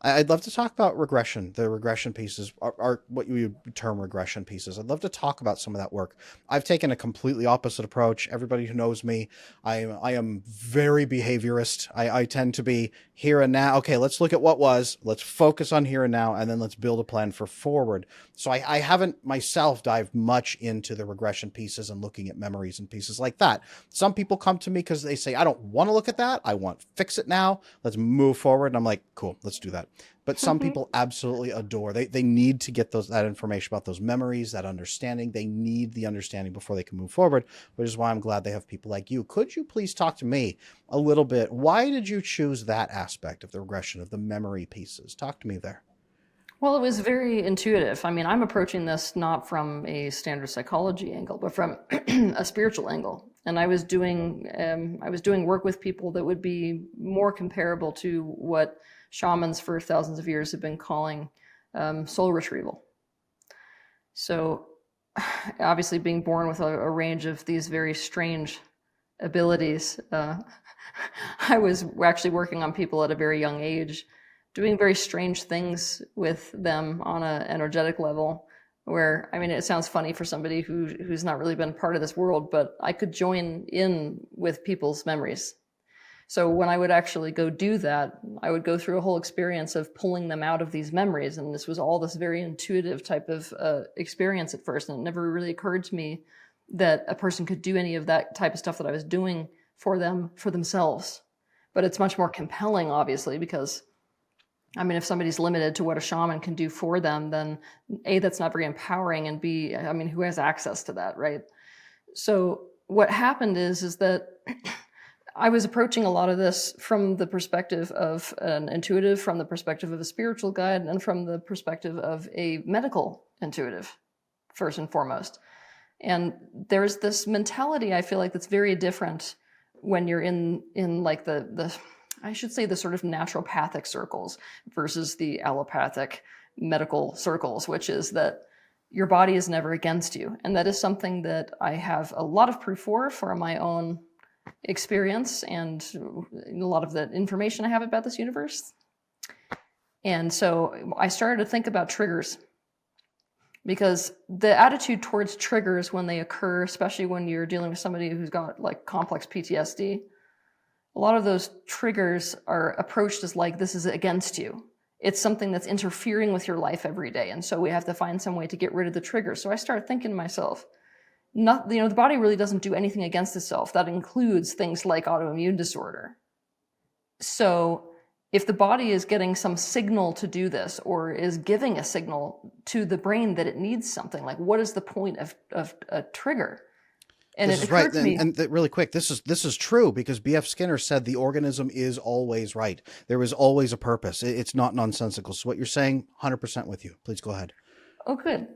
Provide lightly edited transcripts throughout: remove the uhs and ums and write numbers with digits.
I'd love to talk about regression. The regression pieces are what you would term regression pieces. I'd love to talk about some of that work. I've taken a completely opposite approach. Everybody who knows me, I am very behaviorist. I tend to be here and now. Okay, let's look at what was. Let's focus on here and now, and then let's build a plan for forward. So I haven't myself dived much into the regression pieces and looking at memories and pieces like that. Some people come to me because they say, I don't want to look at that. I want fix it now. Let's move forward. And I'm like, cool, let's do that. But some people absolutely adore. They need to get that information about those memories, that understanding. They need the understanding before they can move forward, which is why I'm glad they have people like you. Could you please talk to me a little bit? Why did you choose that aspect of the regression of the memory pieces? Talk to me there. Well, it was very intuitive. I mean, I'm approaching this not from a standard psychology angle, but from a spiritual angle. And I was doing work with people that would be more comparable to what shamans for thousands of years have been calling soul retrieval. So, obviously, being born with a range of these very strange abilities, I was actually working on people at a very young age, doing very strange things with them on an energetic level. Where, I mean, it sounds funny for somebody who's not really been part of this world, but I could join in with people's memories. So when I would actually go do that, I would go through a whole experience of pulling them out of these memories. And this was all this very intuitive type of experience at first. And it never really occurred to me that a person could do any of that type of stuff that I was doing for them, for themselves. But it's much more compelling, obviously, because, I mean, if somebody's limited to what a shaman can do for them, then A, that's not very empowering, and B, I mean, who has access to that, right? So what happened is that I was approaching a lot of this from the perspective of an intuitive, from the perspective of a spiritual guide, and from the perspective of a medical intuitive, first and foremost. And there's this mentality, I feel like, that's very different when you're in like the I should say the sort of naturopathic circles versus the allopathic medical circles, which is that your body is never against you. And that is something that I have a lot of proof for my own experience and a lot of the information I have about this universe. And so I started to think about triggers, because the attitude towards triggers when they occur, especially when you're dealing with somebody who's got like complex PTSD, a lot of those triggers are approached as like, this is against you. It's something that's interfering with your life every day. And so we have to find some way to get rid of the triggers. So I started thinking to myself, the body really doesn't do anything against itself. That includes things like autoimmune disorder. So if the body is getting some signal to do this, or is giving a signal to the brain that it needs something, like, what is the point of a trigger? And This it is right. occurred to me, Really quick, this is true because B.F. Skinner said the organism is always right. There is always a purpose. It's not nonsensical. So what you're saying, 100% with you. Please go ahead. oh, good.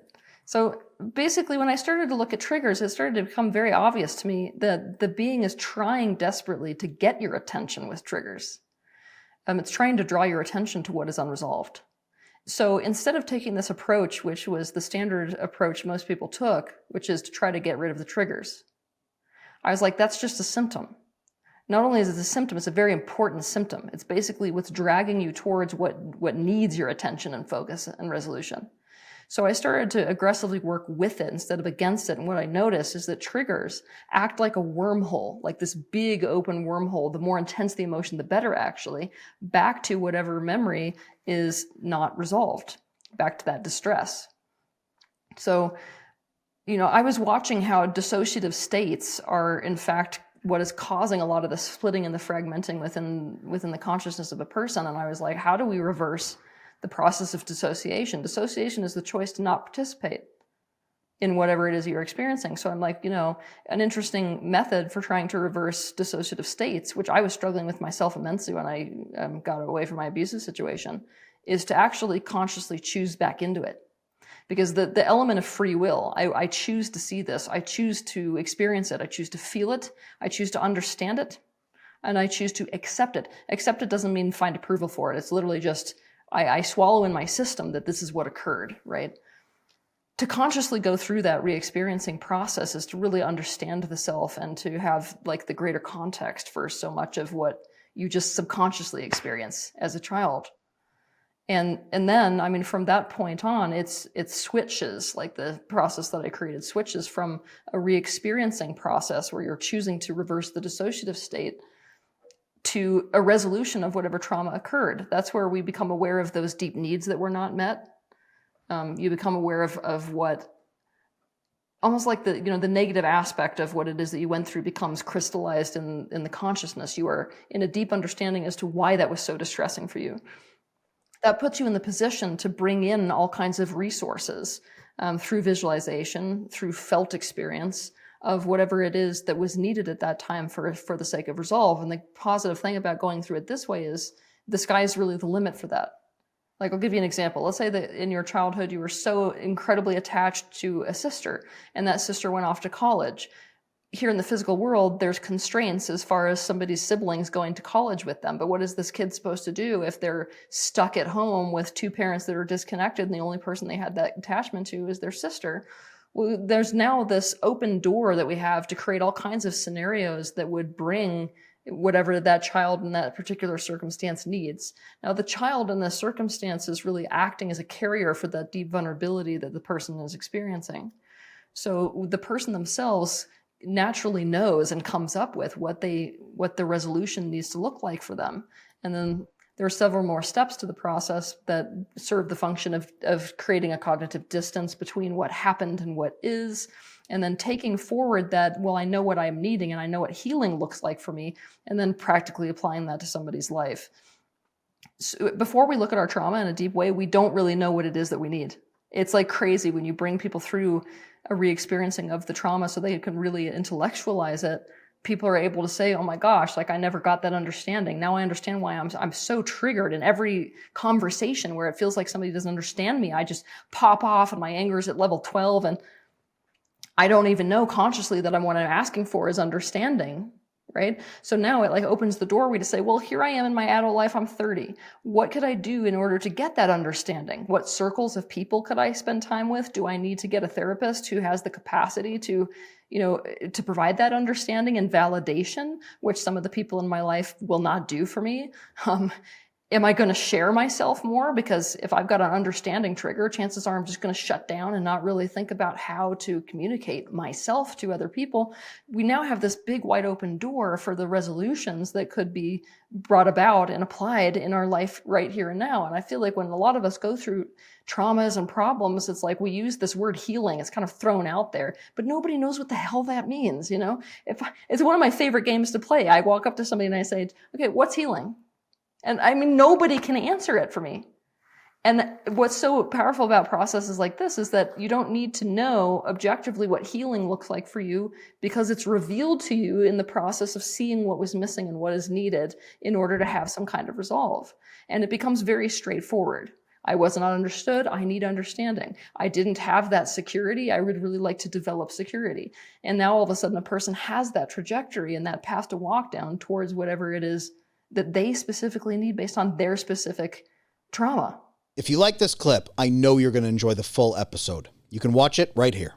So basically, when I started to look at triggers, it started to become very obvious to me that the being is trying desperately to get your attention with triggers. It's trying to draw your attention to what is unresolved. So instead of taking this approach, which was the standard approach most people took, which is to try to get rid of the triggers, I was like, that's just a symptom. Not only is it a symptom, it's a very important symptom. It's basically what's dragging you towards what needs your attention and focus and resolution. So I started to aggressively work with it instead of against it. And what I noticed is that triggers act like a wormhole, like this big open wormhole. The more intense the emotion, the better, actually, back to whatever memory is not resolved, back to that distress. So, I was watching how dissociative states are, in fact, what is causing a lot of the splitting and the fragmenting within the consciousness of a person. And I was like, how do we reverse the process of dissociation? Dissociation is the choice to not participate in whatever it is you're experiencing. So I'm like, an interesting method for trying to reverse dissociative states, which I was struggling with myself immensely when I got away from my abusive situation, is to actually consciously choose back into it. Because the element of free will, I choose to see this, I choose to experience it, I choose to feel it, I choose to understand it, and I choose to accept it. Accept it doesn't mean find approval for it. It's literally just, I swallow in my system that this is what occurred, right? To consciously go through that re-experiencing process is to really understand the self and to have like the greater context for so much of what you just subconsciously experience as a child. And then, I mean, from that point on, it switches, like the process that I created switches from a re-experiencing process where you're choosing to reverse the dissociative state to a resolution of whatever trauma occurred. That's where we become aware of those deep needs that were not met. You become aware of what, almost like the negative aspect of what it is that you went through becomes crystallized in the consciousness. You are in a deep understanding as to why that was so distressing for you. That puts you in the position to bring in all kinds of resources through visualization, through felt experience of whatever it is that was needed at that time for the sake of resolve. And the positive thing about going through it this way is the sky is really the limit for that. Like, I'll give you an example. Let's say that in your childhood, you were so incredibly attached to a sister, and that sister went off to college. Here in the physical world, there's constraints as far as somebody's siblings going to college with them. But what is this kid supposed to do if they're stuck at home with two parents that are disconnected and the only person they had that attachment to is their sister? Well, there's now this open door that we have to create all kinds of scenarios that would bring whatever that child in that particular circumstance needs. Now, the child in this circumstance is really acting as a carrier for that deep vulnerability that the person is experiencing. So the person themselves naturally knows and comes up with what the resolution needs to look like for them. And then there are several more steps to the process that serve the function of creating a cognitive distance between what happened and what is, and then taking forward that, well, I know what I'm needing and I know what healing looks like for me, and then practically applying that to somebody's life. So before we look at our trauma in a deep way, we don't really know what it is that we need. It's like crazy when you bring people through a re-experiencing of the trauma so they can really intellectualize it. People are able to say, oh my gosh, like I never got that understanding. Now I understand why I'm so triggered in every conversation where it feels like somebody doesn't understand me. I just pop off and my anger is at level 12 and I don't even know consciously that what I'm asking for is understanding, right? So now it like opens the doorway to say, well, here I am in my adult life, I'm 30. What could I do in order to get that understanding? What circles of people could I spend time with? Do I need to get a therapist who has the capacity to provide that understanding and validation, which some of the people in my life will not do for me? Am I going to share myself more? Because if I've got an understanding trigger, chances are I'm just going to shut down and not really think about how to communicate myself to other people. We now have this big wide open door for the resolutions that could be brought about and applied in our life right here and now. And I feel like when a lot of us go through traumas and problems, it's like we use this word healing. It's kind of thrown out there, but nobody knows what the hell that means. It's one of my favorite games to play. I walk up to somebody and I say, okay, what's healing? And I mean, nobody can answer it for me. And what's so powerful about processes like this is that you don't need to know objectively what healing looks like for you, because it's revealed to you in the process of seeing what was missing and what is needed in order to have some kind of resolve. And it becomes very straightforward. I was not understood. I need understanding. I didn't have that security. I would really like to develop security. And now all of a sudden a person has that trajectory and that path to walk down towards whatever it is that they specifically need based on their specific trauma. If you like this clip, I know you're going to enjoy the full episode. You can watch it right here.